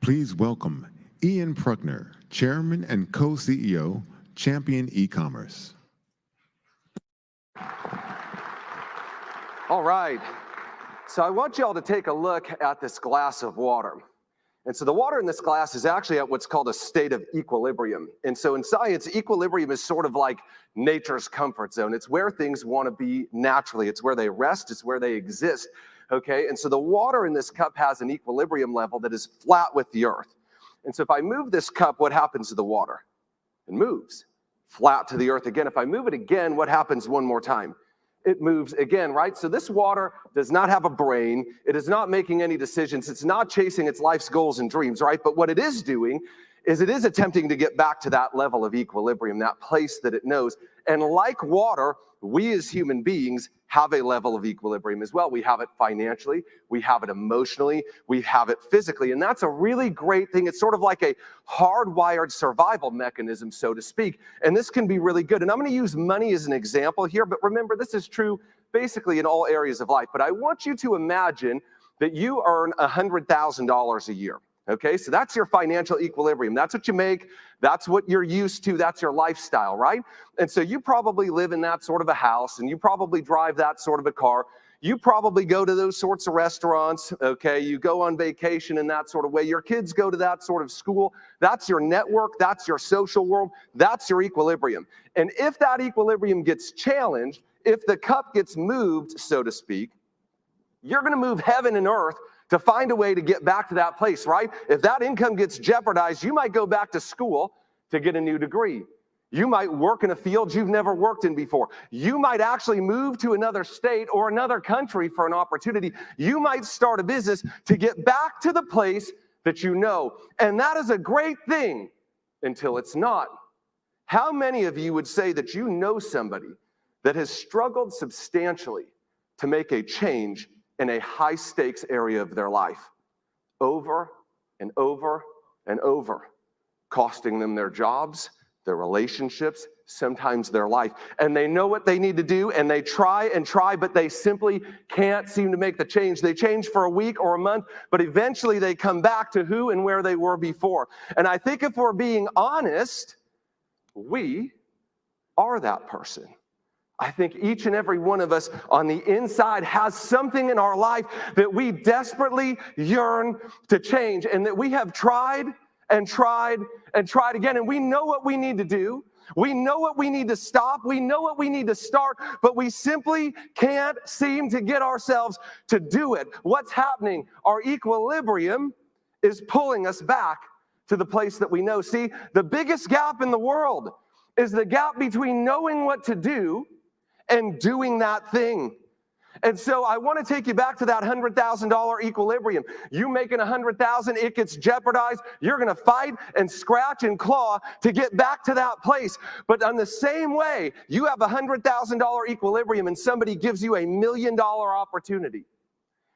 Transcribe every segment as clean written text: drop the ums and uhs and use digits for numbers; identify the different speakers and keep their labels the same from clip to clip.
Speaker 1: Please welcome Ian Prukner, Chairman and Co-CEO, Champion E-Commerce.
Speaker 2: All right, so I want you all to take a look at this glass of water. And so the water in this glass is actually at what's called a state of equilibrium. And so in science, equilibrium is sort of like nature's comfort zone. It's where things want to be naturally. It's where they rest. It's where they exist. Okay, and so the water in this cup has an equilibrium level that is flat with the earth. And so if I move this cup, what happens to the water? It moves flat to the earth again. If I move it again, what happens one more time? It moves again, right? So this water does not have a brain. It is not making any decisions. It's not chasing its life's goals and dreams, right? But what it is doing is it is attempting to get back to that level of equilibrium, that place that it knows. And like water, we as human beings have a level of equilibrium as well. We have it financially, we have it emotionally, we have it physically, and that's a really great thing. It's sort of like a hardwired survival mechanism, so to speak, and this can be really good. And I'm going to use money as an example here, but remember, this is true basically in all areas of life. But I want you to imagine that you earn $100,000 a year. Okay, so that's your financial equilibrium. That's what you make. That's what you're used to. That's your lifestyle, right? And so you probably live in that sort of a house, and you probably drive that sort of a car. You probably go to those sorts of restaurants, okay? You go on vacation in that sort of way. Your kids go to that sort of school. That's your network. That's your social world. That's your equilibrium. And if that equilibrium gets challenged, if the cup gets moved, so to speak, you're going to move heaven and earth to find a way to get back to that place, right? If that income gets jeopardized, you might go back to school to get a new degree. You might work in a field you've never worked in before. You might actually move to another state or another country for an opportunity. You might start a business to get back to the place that you know. And that is a great thing until it's not. How many of you would say that you know somebody that has struggled substantially to make a change in a high-stakes area of their life, over and over and over, costing them their jobs, their relationships, sometimes their life. And they know what they need to do, and they try and try, but they simply can't seem to make the change. They change for a week or a month, but eventually they come back to who and where they were before. And I think if we're being honest, we are that person. I think each and every one of us on the inside has something in our life that we desperately yearn to change, and that we have tried and tried and tried again, and we know what we need to do. We know what we need to stop. We know what we need to start, but we simply can't seem to get ourselves to do it. What's happening? Our equilibrium is pulling us back to the place that we know. See, the biggest gap in the world is the gap between knowing what to do and doing that thing. And so I want to take you back to that $100,000 equilibrium. You making $100,000, it gets jeopardized. You're going to fight and scratch and claw to get back to that place. But on the same way, you have a $100,000 equilibrium and somebody gives you $1 million opportunity.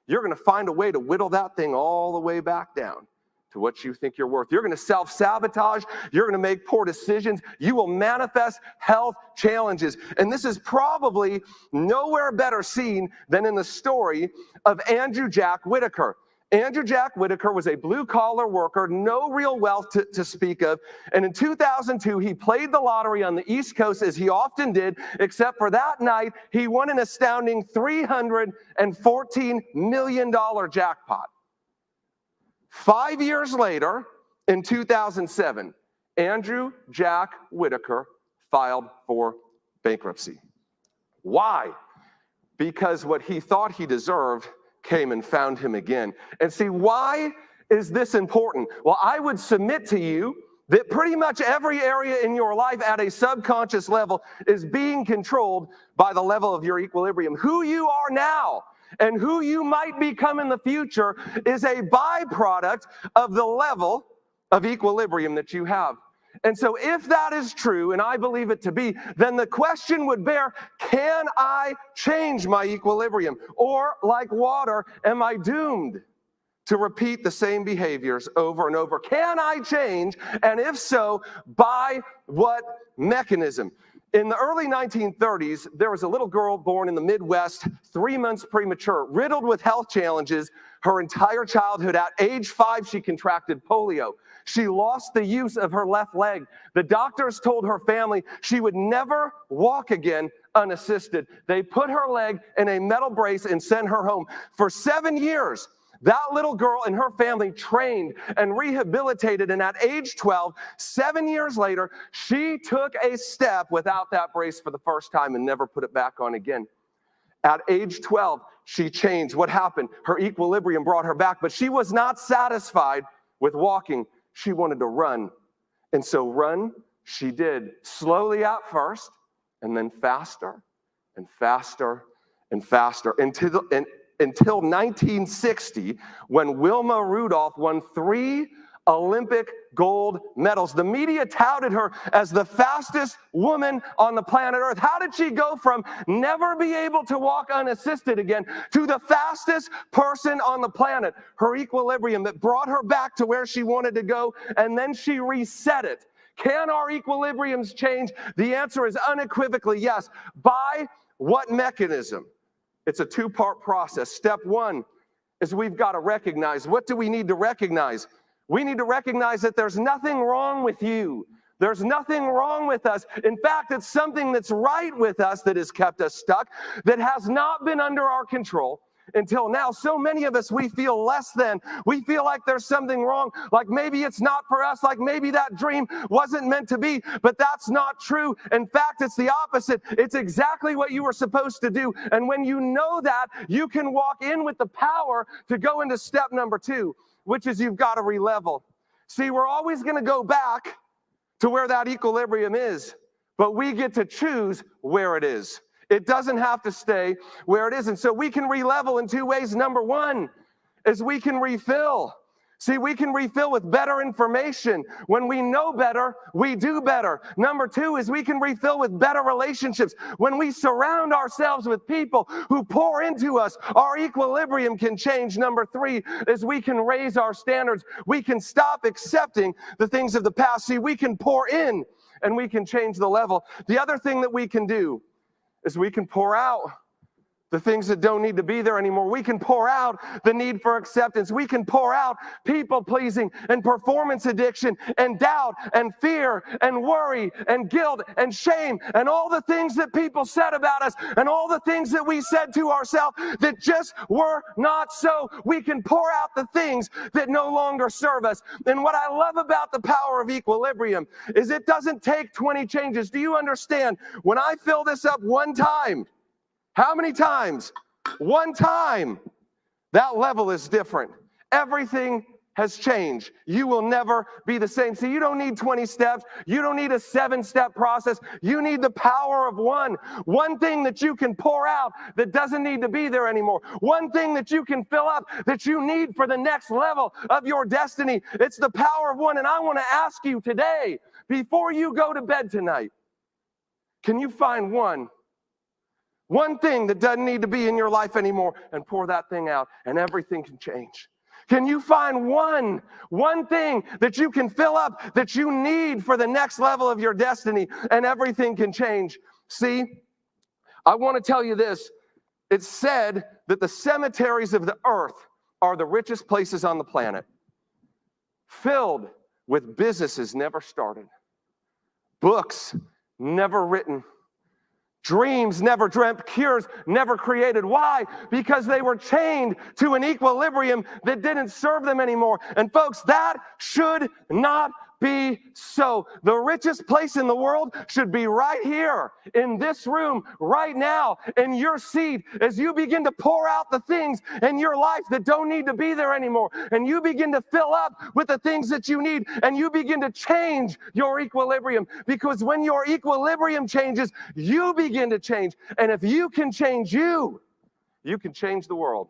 Speaker 2: You're going to find a way to whittle that thing all the way back down to what you think you're worth. You're going to self-sabotage. You're going to make poor decisions. You will manifest health challenges. And this is probably nowhere better seen than in the story of Andrew Jack Whitaker. Andrew Jack Whitaker was a blue-collar worker, no real wealth to speak of. And in 2002, he played the lottery on the East Coast, as he often did, except for that night, he won an astounding $314 million jackpot. 5 years later, in 2007, Andrew Jack Whitaker filed for bankruptcy. Why? Because what he thought he deserved came and found him again. And see, why is this important? Well, I would submit to you that pretty much every area in your life at a subconscious level is being controlled by the level of your equilibrium. Who you are now and who you might become in the future is a byproduct of the level of equilibrium that you have. And so if that is true, and I believe it to be, then the question would bear, can I change my equilibrium? Or like water, am I doomed to repeat the same behaviors over and over? Can I change? And if so, by what mechanism? In the early 1930s, there was a little girl born in the Midwest, 3 months premature, riddled with health challenges her entire childhood. At age 5, she contracted polio. She lost the use of her left leg. The doctors told her family she would never walk again unassisted. They put her leg in a metal brace and sent her home. For 7 years, that little girl and her family trained and rehabilitated, and at age 12, 7 years later, she took a step without that brace for the first time and never put it back on again. At age 12, she changed. What happened? Her equilibrium brought her back, but she was not satisfied with walking. She wanted to run, and so run she did, slowly at first, and then faster and faster and faster, until 1960, when Wilma Rudolph won 3 Olympic gold medals. The media touted her as the fastest woman on the planet Earth. How did she go from never be able to walk unassisted again to the fastest person on the planet? Her equilibrium that brought her back to where she wanted to go, and then she reset it. Can our equilibriums change? The answer is unequivocally yes. By what mechanism? It's a 2-part process. Step 1 is we've got to recognize. What do we need to recognize? We need to recognize that there's nothing wrong with you. There's nothing wrong with us. In fact, it's something that's right with us that has kept us stuck, that has not been under our control until now. So many of us, we feel less than. We feel like there's something wrong, like maybe it's not for us, like maybe that dream wasn't meant to be, but that's not true. In fact, it's the opposite. It's exactly what you were supposed to do. And when you know that, you can walk in with the power to go into step number 2, which is you've got to re-level. See, we're always going to go back to where that equilibrium is, but we get to choose where it is. It doesn't have to stay where it is. And so we can re-level in 2 ways. Number 1 is we can refill. See, we can refill with better information. When we know better, we do better. Number 2 is we can refill with better relationships. When we surround ourselves with people who pour into us, our equilibrium can change. Number 3 is we can raise our standards. We can stop accepting the things of the past. See, we can pour in and we can change the level. The other thing that we can do is we can pour out the things that don't need to be there anymore. We can pour out the need for acceptance. We can pour out people-pleasing and performance addiction and doubt and fear and worry and guilt and shame and all the things that people said about us and all the things that we said to ourselves that just were not so. We can pour out the things that no longer serve us. And what I love about the power of equilibrium is it doesn't take 20 changes. Do you understand? When I fill this up one time, how many times? One time. That level is different. Everything has changed. You will never be the same. See, you don't need 20 steps. You don't need a 7-step process. You need the power of one. One thing that you can pour out that doesn't need to be there anymore. One thing that you can fill up that you need for the next level of your destiny. It's the power of one. And I want to ask you today, before you go to bed tonight, can you find one thing that doesn't need to be in your life anymore and pour that thing out and everything can change? Can you find one thing that you can fill up that you need for the next level of your destiny and everything can change? See, I want to tell you this. It's said that the cemeteries of the earth are the richest places on the planet, filled with businesses never started, books never written, dreams never dreamt, cures never created. Why? Because they were chained to an equilibrium that didn't serve them anymore. And folks, that should not be so. The richest place in the world should be right here in this room, right now, in your seat, as you begin to pour out the things in your life that don't need to be there anymore. And you begin to fill up with the things that you need, and you begin to change your equilibrium. Because when your equilibrium changes, you begin to change. And if you can change you can change the world.